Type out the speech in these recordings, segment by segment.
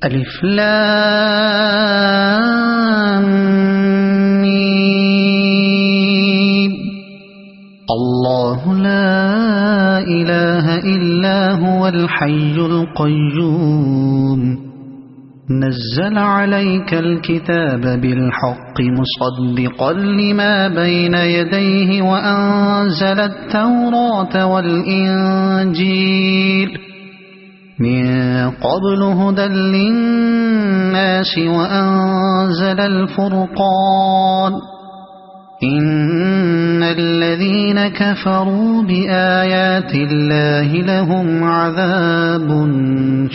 الف لام میم اللہ لا الہ الا هو الحی القیوم نزل عليك الكتاب بالحق مصدقا لما بين يديه وأنزل التوراة والإنجيل من قبل هدى للناس وأنزل الفرقان إن الذين كفروا بآيات الله لهم عذاب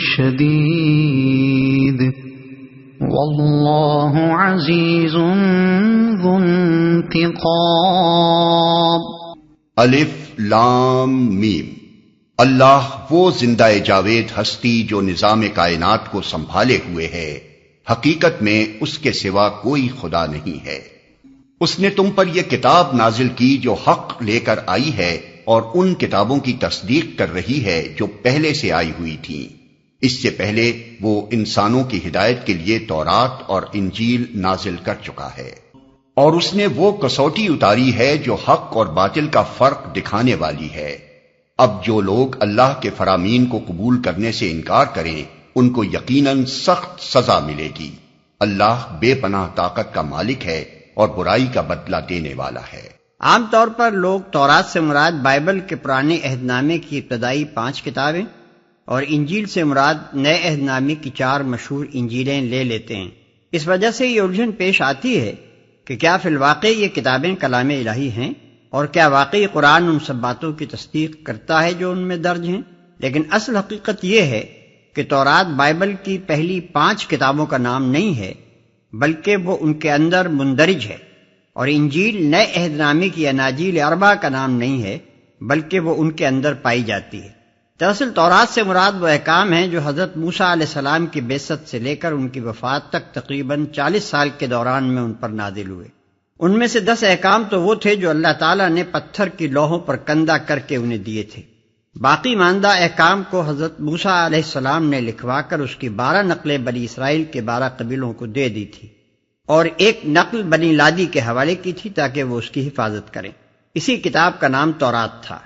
شديد والله عزيز ذو انتقام. الف لام میم. اللہ وہ زندہ جاوید ہستی جو نظام کائنات کو سنبھالے ہوئے ہے، حقیقت میں اس کے سوا کوئی خدا نہیں ہے. اس نے تم پر یہ کتاب نازل کی جو حق لے کر آئی ہے اور ان کتابوں کی تصدیق کر رہی ہے جو پہلے سے آئی ہوئی تھیں. اس سے پہلے وہ انسانوں کی ہدایت کے لیے تورات اور انجیل نازل کر چکا ہے، اور اس نے وہ کسوٹی اتاری ہے جو حق اور باطل کا فرق دکھانے والی ہے. اب جو لوگ اللہ کے فرامین کو قبول کرنے سے انکار کریں ان کو یقیناً سخت سزا ملے گی. اللہ بے پناہ طاقت کا مالک ہے اور برائی کا بدلہ دینے والا ہے. عام طور پر لوگ تورات سے مراد بائبل کے پرانے عہد نامے کی ابتدائی 5 کتابیں اور انجیل سے مراد نئے عہد نامے کی 4 مشہور انجیلیں لے لیتے ہیں. اس وجہ سے یہ الجھن پیش آتی ہے کہ کیا فی الواقع یہ کتابیں کلام الہی ہیں اور کیا واقعی قرآن ان سب باتوں کی تصدیق کرتا ہے جو ان میں درج ہیں؟ لیکن اصل حقیقت یہ ہے کہ تورات بائبل کی پہلی 5 کتابوں کا نام نہیں ہے، بلکہ وہ ان کے اندر مندرج ہے، اور انجیل نئے عہد نامے کی اناجیل 4 کا نام نہیں ہے، بلکہ وہ ان کے اندر پائی جاتی ہے. دراصل تورات سے مراد وہ احکام ہیں جو حضرت موسیٰ علیہ السلام کی بعثت سے لے کر ان کی وفات تک تقریباً 40 سال کے دوران میں ان پر نازل ہوئے. ان میں سے 10 احکام تو وہ تھے جو اللہ تعالیٰ نے پتھر کی لوحوں پر کندہ کر کے انہیں دیے تھے. باقی ماندہ احکام کو حضرت موسیٰ علیہ السلام نے لکھوا کر اس کی 12 نقلیں بنی اسرائیل کے 12 قبیلوں کو دے دی تھی، اور ایک نقل بنی لادی کے حوالے کی تھی تاکہ وہ اس کی حفاظت کریں. اسی کتاب کا نام تورات تھا.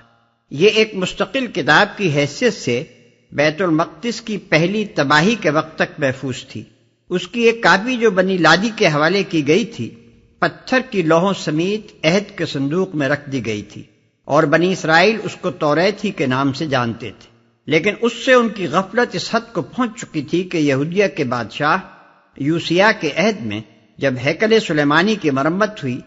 یہ ایک مستقل کتاب کی حیثیت سے بیت المقدس کی پہلی تباہی کے وقت تک محفوظ تھی. اس کی ایک کاپی جو بنی لادی کے حوالے کی گئی تھی پتھر کی لوحوں سمیت عہد کے صندوق میں رکھ دی گئی تھی، اور بنی اسرائیل اس کو توریت ہی کے نام سے جانتے تھے. لیکن اس سے ان کی غفلت اس حد کو پہنچ چکی تھی کہ یہودیہ کے بادشاہ یوسیہ کے عہد میں جب ہیکل سلیمانی کی مرمت ہوئی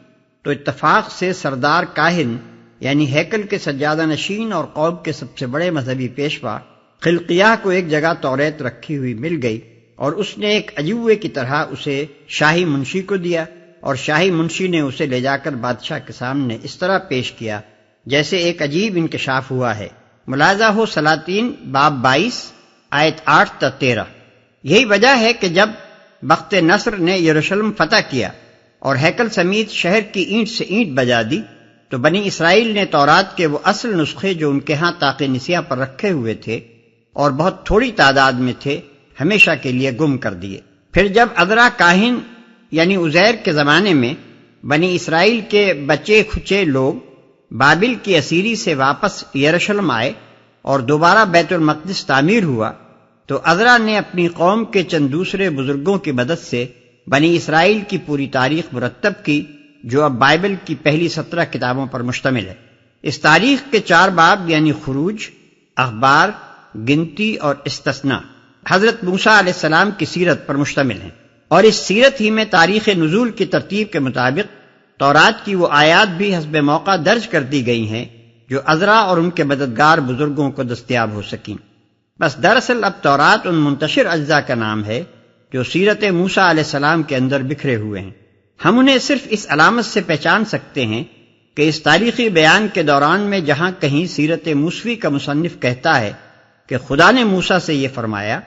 تو اتفاق سے سردار کاہن یعنی ہیکل کے سجادہ نشین اور قوم کے سب سے بڑے مذہبی پیشوا خلقیہ کو ایک جگہ توریت رکھی ہوئی مل گئی، اور اس نے ایک عجوبے کی طرح اسے شاہی منشی کو دیا، اور شاہی منشی نے اسے لے جا کر بادشاہ کے سامنے اس طرح پیش کیا جیسے ایک عجیب انکشاف ہوا ہے. ملاحظہ ہو سلاطین باب 22 آیت 8 تا 13. یہی وجہ ہے کہ جب بخت نصر نے یروشلم فتح کیا اور ہیکل سمیت شہر کی اینٹ سے اینٹ بجا دی تو بنی اسرائیل نے تورات کے وہ اصل نسخے جو ان کے ہاں طاق نسیہ پر رکھے ہوئے تھے اور بہت تھوڑی تعداد میں تھے ہمیشہ کے لیے گم کر دیے. پھر جب عذرا کاہن یعنی عزیر کے زمانے میں بنی اسرائیل کے بچے کھچے لوگ بابل کی اسیری سے واپس یروشلم آئے اور دوبارہ بیت المقدس تعمیر ہوا تو عذرا نے اپنی قوم کے چند دوسرے بزرگوں کی مدد سے بنی اسرائیل کی پوری تاریخ مرتب کی جو اب بائبل کی پہلی 17 کتابوں پر مشتمل ہے. اس تاریخ کے 4 باب یعنی خروج، اخبار، گنتی اور استثناء حضرت موسیٰ علیہ السلام کی سیرت پر مشتمل ہیں، اور اس سیرت ہی میں تاریخ نزول کی ترتیب کے مطابق تورات کی وہ آیات بھی حسب موقع درج کر دی گئی ہیں جو عذرا اور ان کے مددگار بزرگوں کو دستیاب ہو سکیں. بس دراصل اب تورات ان منتشر اجزاء کا نام ہے جو سیرت موسیٰ علیہ السلام کے اندر بکھرے ہوئے ہیں. ہم انہیں صرف اس علامت سے پہچان سکتے ہیں کہ اس تاریخی بیان کے دوران میں جہاں کہیں سیرت موسوی کا مصنف کہتا ہے کہ خدا نے موسیٰ سے یہ فرمایا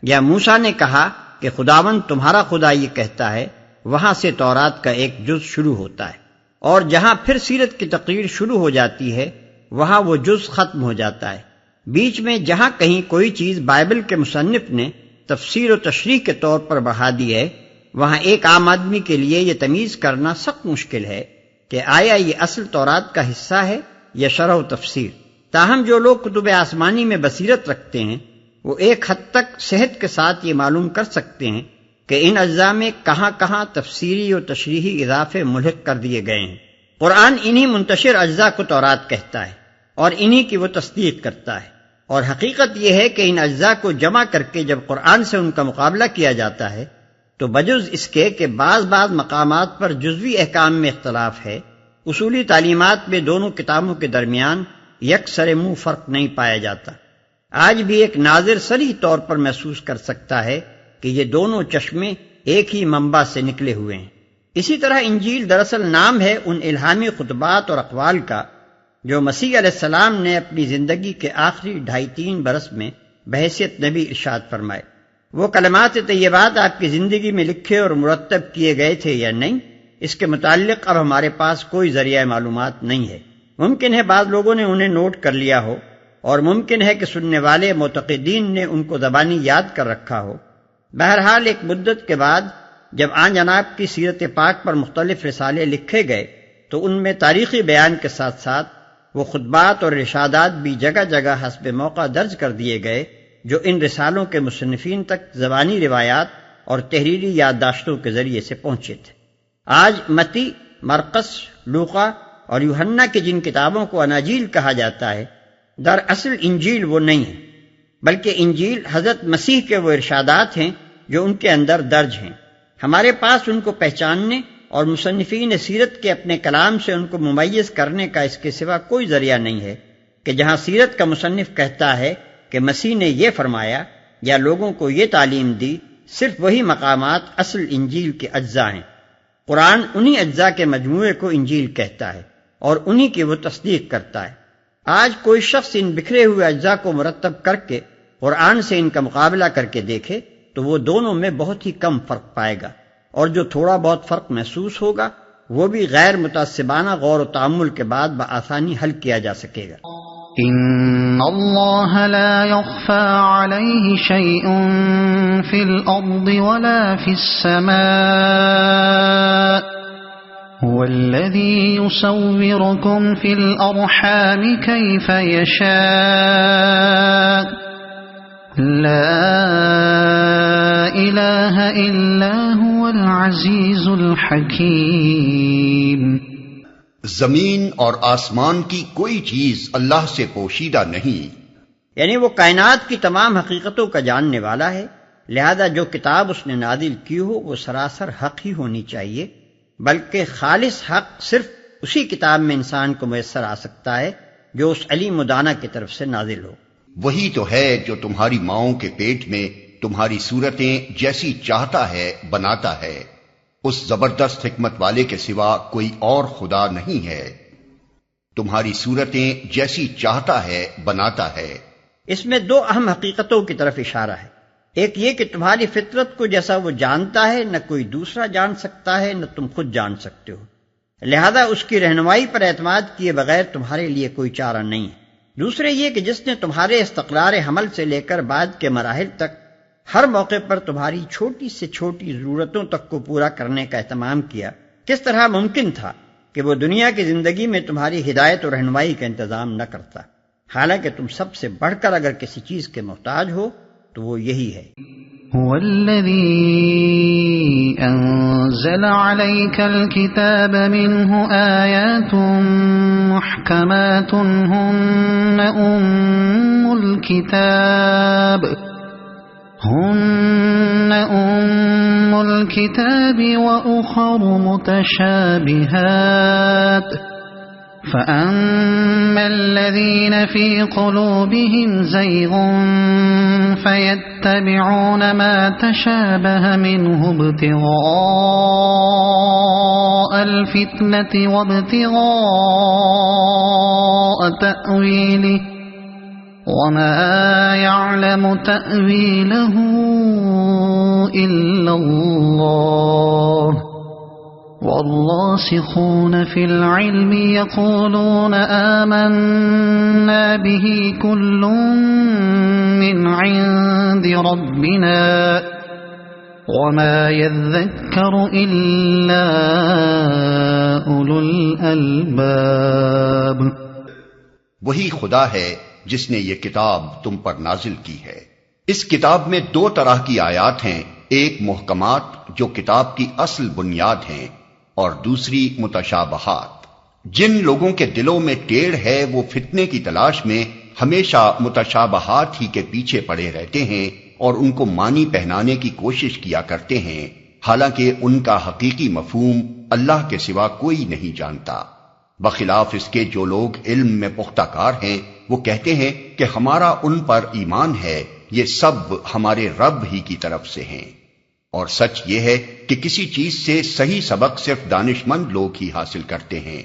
یا موسیٰ نے کہا کہ خداوند تمہارا خدا یہ کہتا ہے، وہاں سے تورات کا ایک جز شروع ہوتا ہے، اور جہاں پھر سیرت کی تقریر شروع ہو جاتی ہے وہاں وہ جز ختم ہو جاتا ہے. بیچ میں جہاں کہیں کوئی چیز بائبل کے مصنف نے تفسیر و تشریح کے طور پر بڑھا دی ہے، وہاں ایک عام آدمی کے لیے یہ تمیز کرنا سخت مشکل ہے کہ آیا یہ اصل تورات کا حصہ ہے یا شرح و تفسیر۔ تاہم جو لوگ کتب آسمانی میں بصیرت رکھتے ہیں وہ ایک حد تک صحت کے ساتھ یہ معلوم کر سکتے ہیں کہ ان اجزاء میں کہاں کہاں تفسیری و تشریحی اضافے ملحق کر دیے گئے ہیں۔ قرآن انہی منتشر اجزاء کو تورات کہتا ہے اور انہی کی وہ تصدیق کرتا ہے، اور حقیقت یہ ہے کہ ان اجزاء کو جمع کر کے جب قرآن سے ان کا مقابلہ کیا جاتا ہے تو بجز اس کے کہ بعض مقامات پر جزوی احکام میں اختلاف ہے، اصولی تعلیمات میں دونوں کتابوں کے درمیان یکسر منہ فرق نہیں پایا جاتا۔ آج بھی ایک ناظر صریح طور پر محسوس کر سکتا ہے کہ یہ دونوں چشمے ایک ہی منبع سے نکلے ہوئے ہیں۔ اسی طرح انجیل دراصل نام ہے ان الہامی خطبات اور اقوال کا جو مسیح علیہ السلام نے اپنی زندگی کے آخری 2.5-3 برس میں بحیثیت نبی ارشاد فرمائے۔ وہ کلمات طیبات آپ کی زندگی میں لکھے اور مرتب کیے گئے تھے یا نہیں، اس کے متعلق اب ہمارے پاس کوئی ذریعہ معلومات نہیں ہے۔ ممکن ہے بعض لوگوں نے انہیں نوٹ کر لیا ہو، اور ممکن ہے کہ سننے والے معتقدین نے ان کو زبانی یاد کر رکھا ہو۔ بہرحال ایک مدت کے بعد جب آن جناب کی سیرت پاک پر مختلف رسالے لکھے گئے تو ان میں تاریخی بیان کے ساتھ ساتھ وہ خطبات اور ارشادات بھی جگہ جگہ حسب موقع درج کر دیے گئے جو ان رسالوں کے مصنفین تک زبانی روایات اور تحریری یادداشتوں کے ذریعے سے پہنچے تھے۔ آج متی، مرقس، لوقا اور یوحنا کی جن کتابوں کو اناجیل کہا جاتا ہے، دراصل انجیل وہ نہیں ہے، بلکہ انجیل حضرت مسیح کے وہ ارشادات ہیں جو ان کے اندر درج ہیں۔ ہمارے پاس ان کو پہچاننے اور مصنفین سیرت کے اپنے کلام سے ان کو ممیز کرنے کا اس کے سوا کوئی ذریعہ نہیں ہے کہ جہاں سیرت کا مصنف کہتا ہے کہ مسیح نے یہ فرمایا یا لوگوں کو یہ تعلیم دی، صرف وہی مقامات اصل انجیل کے اجزاء ہیں۔ قرآن انہی اجزاء کے مجموعے کو انجیل کہتا ہے اور انہی کی وہ تصدیق کرتا ہے۔ آج کوئی شخص ان بکھرے ہوئے اجزاء کو مرتب کر کے قرآن سے ان کا مقابلہ کر کے دیکھے تو وہ دونوں میں بہت ہی کم فرق پائے گا، اور جو تھوڑا بہت فرق محسوس ہوگا وہ بھی غیر متعصبانہ غور و تأمل کے بعد بآسانی حل کیا جا سکے گا۔ ان اللہ لا يخفى عليه شيء في الارض ولا في السماء هو الذي يصوركم في الارحام كيف يشاء لا الہ الا هو العزیز الحکیم۔ زمین اور آسمان کی کوئی چیز اللہ سے پوشیدہ نہیں، یعنی وہ کائنات کی تمام حقیقتوں کا جاننے والا ہے، لہذا جو کتاب اس نے نازل کی ہو وہ سراسر حق ہی ہونی چاہیے، بلکہ خالص حق صرف اسی کتاب میں انسان کو میسر آ سکتا ہے جو اس علیم و دانا کی طرف سے نازل ہو۔ وہی تو ہے جو تمہاری ماؤں کے پیٹ میں تمہاری صورتیں جیسی چاہتا ہے بناتا ہے، اس زبردست حکمت والے کے سوا کوئی اور خدا نہیں ہے۔ تمہاری صورتیں جیسی چاہتا ہے بناتا ہے۔ اس میں دو اہم حقیقتوں کی طرف اشارہ ہے، ایک یہ کہ تمہاری فطرت کو جیسا وہ جانتا ہے نہ کوئی دوسرا جان سکتا ہے نہ تم خود جان سکتے ہو، لہذا اس کی رہنمائی پر اعتماد کیے بغیر تمہارے لیے کوئی چارہ نہیں ہے۔ دوسرے یہ کہ جس نے تمہارے استقرار حمل سے لے کر بعد کے مراحل تک ہر موقع پر تمہاری چھوٹی سے چھوٹی ضرورتوں تک کو پورا کرنے کا اہتمام کیا، کس طرح ممکن تھا کہ وہ دنیا کی زندگی میں تمہاری ہدایت اور رہنمائی کا انتظام نہ کرتا؟ حالانکہ تم سب سے بڑھ کر اگر کسی چیز کے محتاج ہو تو وہ یہی ہے۔ هو الذي أنزل عليك الكتاب منه آيات محكمات هن أم الكتاب وأخر متشابهات فأما الذين في قلوبهم زيغ فيتبعون ما تشابه منه ابتغاء الفتنة وابتغاء تأويله وما يعلم تأويله إلا الله والراسخون في العلم يقولون آمنا به كل من عند ربنا وما يذكر إلا أولو الألباب۔ وہی خدا ہے جس نے یہ کتاب تم پر نازل کی ہے۔ اس کتاب میں دو طرح کی آیات ہیں، ایک محکمات جو کتاب کی اصل بنیاد ہیں، اور دوسری متشابہات۔ جن لوگوں کے دلوں میں ٹیڑھ ہے وہ فتنے کی تلاش میں ہمیشہ متشابہات ہی کے پیچھے پڑے رہتے ہیں اور ان کو معنی پہنانے کی کوشش کیا کرتے ہیں، حالانکہ ان کا حقیقی مفہوم اللہ کے سوا کوئی نہیں جانتا۔ بخلاف اس کے جو لوگ علم میں پختہ کار ہیں وہ کہتے ہیں کہ ہمارا ان پر ایمان ہے، یہ سب ہمارے رب ہی کی طرف سے ہیں۔ اور سچ یہ ہے کہ کسی چیز سے صحیح سبق صرف دانش مند لوگ ہی حاصل کرتے ہیں۔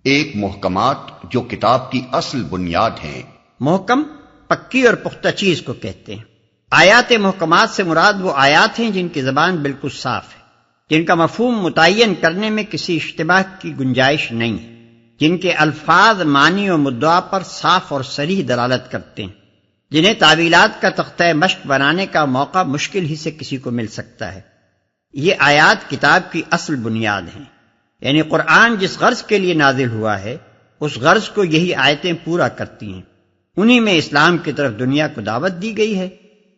ایک محکمات جو کتاب کی اصل بنیاد ہیں۔ محکم پکی اور پختہ چیز کو کہتے ہیں۔ آیات محکمات سے مراد وہ آیات ہیں جن کی زبان بالکل صاف ہے، جن کا مفہوم متعین کرنے میں کسی اشتباہ کی گنجائش نہیں ہے، جن کے الفاظ معنی و مدعا پر صاف اور صریح دلالت کرتے ہیں، جنہیں تعویلات کا تختہ مشق بنانے کا موقع مشکل ہی سے کسی کو مل سکتا ہے۔ یہ آیات کتاب کی اصل بنیاد ہیں، یعنی قرآن جس غرض کے لیے نازل ہوا ہے اس غرض کو یہی آیتیں پورا کرتی ہیں۔ انہی میں اسلام کی طرف دنیا کو دعوت دی گئی ہے،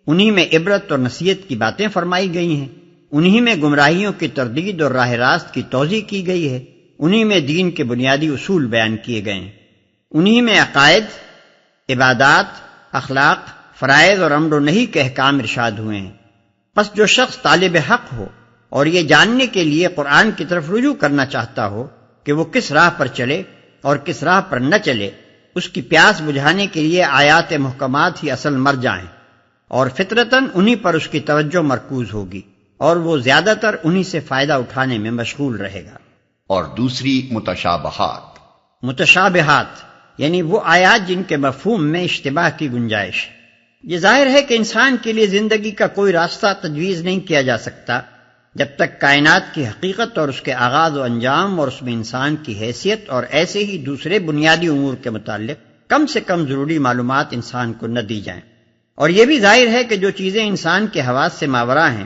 انہی میں عبرت اور نصیحت کی باتیں فرمائی گئی ہیں، انہی میں گمراہیوں کی تردید اور راہ راست کی توضیح کی گئی ہے، انہی میں دین کے بنیادی اصول بیان کیے گئے ہیں، انہی میں عقائد، عبادات، اخلاق، فرائض اور امر و نہی کے احکام ارشاد ہوئے ہیں۔ پس جو شخص طالب حق ہو اور یہ جاننے کے لیے قرآن کی طرف رجوع کرنا چاہتا ہو کہ وہ کس راہ پر چلے اور کس راہ پر نہ چلے، اس کی پیاس بجھانے کے لیے آیات محکمات ہی اصل مرجع ہیں، اور فطرتاً انہی پر اس کی توجہ مرکوز ہوگی اور وہ زیادہ تر انہی سے فائدہ اٹھانے میں مشغول رہے گا۔ اور دوسری متشابہات۔ متشابہات یعنی وہ آیات جن کے مفہوم میں اشتباہ کی گنجائش ہے۔ یہ ظاہر ہے کہ انسان کے لیے زندگی کا کوئی راستہ تجویز نہیں کیا جا سکتا جب تک کائنات کی حقیقت اور اس کے آغاز و انجام اور اس میں انسان کی حیثیت اور ایسے ہی دوسرے بنیادی امور کے متعلق کم سے کم ضروری معلومات انسان کو نہ دی جائیں۔ اور یہ بھی ظاہر ہے کہ جو چیزیں انسان کے حواس سے ماورا ہیں،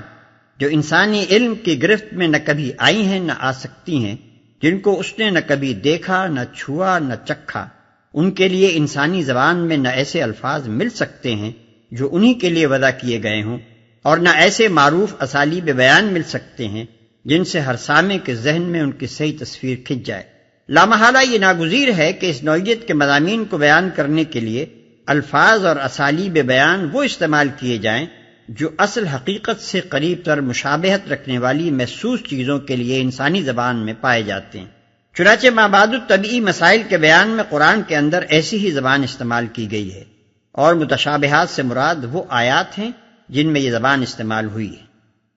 جو انسانی علم کی گرفت میں نہ کبھی آئی ہیں نہ آ سکتی ہیں، جن کو اس نے نہ کبھی دیکھا، نہ چھوا، نہ چکھا، ان کے لیے انسانی زبان میں نہ ایسے الفاظ مل سکتے ہیں جو انہی کے لیے وضع کیے گئے ہوں، اور نہ ایسے معروف اسالیب بیان مل سکتے ہیں جن سے ہر سامع کے ذہن میں ان کی صحیح تصویر کھنچ جائے۔ لامحالہ یہ ناگزیر ہے کہ اس نوعیت کے مضامین کو بیان کرنے کے لیے الفاظ اور اسالیب بیان وہ استعمال کیے جائیں جو اصل حقیقت سے قریب تر مشابہت رکھنے والی محسوس چیزوں کے لیے انسانی زبان میں پائے جاتے ہیں۔ چنانچہ مابعد الطبعی مسائل کے بیان میں قرآن کے اندر ایسی ہی زبان استعمال کی گئی ہے، اور متشابہات سے مراد وہ آیات ہیں جن میں یہ زبان استعمال ہوئی ہے۔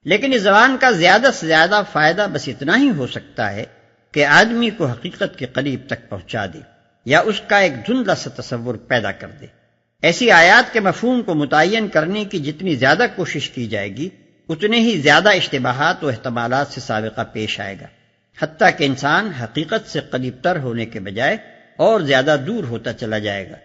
لیکن اس زبان کا زیادہ سے زیادہ فائدہ بس اتنا ہی ہو سکتا ہے کہ آدمی کو حقیقت کے قریب تک پہنچا دے یا اس کا ایک دھندلا سا تصور پیدا کر دے۔ ایسی آیات کے مفہوم کو متعین کرنے کی جتنی زیادہ کوشش کی جائے گی اتنے ہی زیادہ اشتباہات و احتمالات سے سابقہ پیش آئے گا، حتیٰ کہ انسان حقیقت سے قریب تر ہونے کے بجائے اور زیادہ دور ہوتا چلا جائے گا۔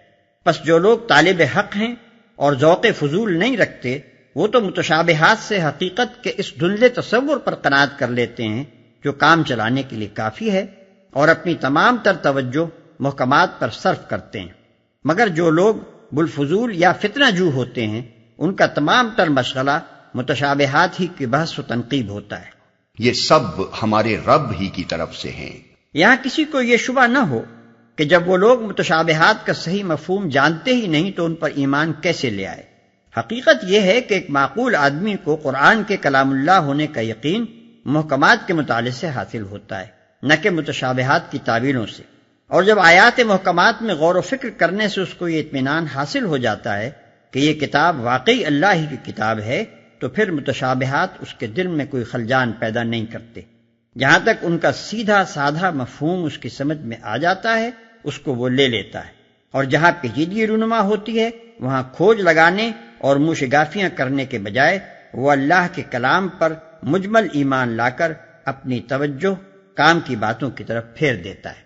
پس جو لوگ طالب حق ہیں اور ذوق فضول نہیں رکھتے، وہ تو متشابہات سے حقیقت کے اس دھندلے تصور پر قناعت کر لیتے ہیں جو کام چلانے کے لیے کافی ہے، اور اپنی تمام تر توجہ محکمات پر صرف کرتے ہیں۔ مگر جو لوگ بالفضول یا فتنہ جو ہوتے ہیں، ان کا تمام تر مشغلہ متشابہات ہی کی بحث و تنقیب ہوتا ہے۔ یہ سب ہمارے رب ہی کی طرف سے ہیں۔ یہاں کسی کو یہ شبہ نہ ہو کہ جب وہ لوگ متشابہات کا صحیح مفہوم جانتے ہی نہیں تو ان پر ایمان کیسے لے آئے۔ حقیقت یہ ہے کہ ایک معقول آدمی کو قرآن کے کلام اللہ ہونے کا یقین محکمات کے مطالعے سے حاصل ہوتا ہے، نہ کہ متشابہات کی تعویلوں سے۔ اور جب آیات محکمات میں غور و فکر کرنے سے اس کو یہ اطمینان حاصل ہو جاتا ہے کہ یہ کتاب واقعی اللہ ہی کی کتاب ہے، تو پھر متشابہات اس کے دل میں کوئی خلجان پیدا نہیں کرتے۔ جہاں تک ان کا سیدھا سادھا مفہوم اس کی سمجھ میں آ جاتا ہے اس کو وہ لے لیتا ہے، اور جہاں پیچیدگی رونما ہوتی ہے وہاں کھوج لگانے اور منہ شگافیاں کرنے کے بجائے وہ اللہ کے کلام پر مجمل ایمان لا کر اپنی توجہ کام کی باتوں کی طرف پھیر دیتا ہے۔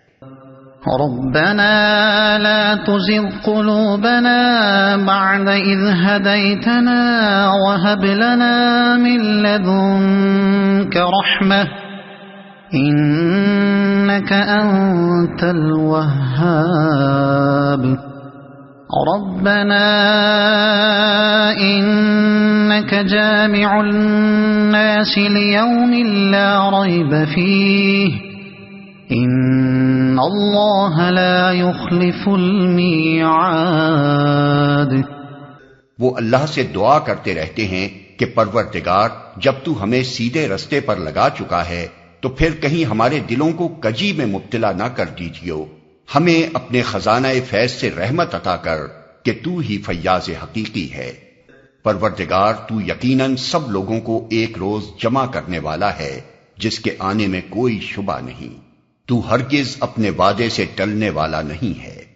ربنا لا تزغ قلوبنا بعد إذ هديتنا وهب لنا من لدنك رحمة إنك أنت الوهاب ربنا إنك جامع الناس ليوم لا ريب فيه ان اللہ لا يخلف المیعاد۔ وہ اللہ سے دعا کرتے رہتے ہیں کہ پروردگار جب تو ہمیں سیدھے رستے پر لگا چکا ہے تو پھر کہیں ہمارے دلوں کو کجی میں مبتلا نہ کر دیجیو، ہمیں اپنے خزانہ فیض سے رحمت عطا کر کہ تو ہی فیاض حقیقی ہے۔ پروردگار تو یقیناً سب لوگوں کو ایک روز جمع کرنے والا ہے جس کے آنے میں کوئی شبہ نہیں، تو ہرگز اپنے وعدے سے ٹلنے والا نہیں ہے۔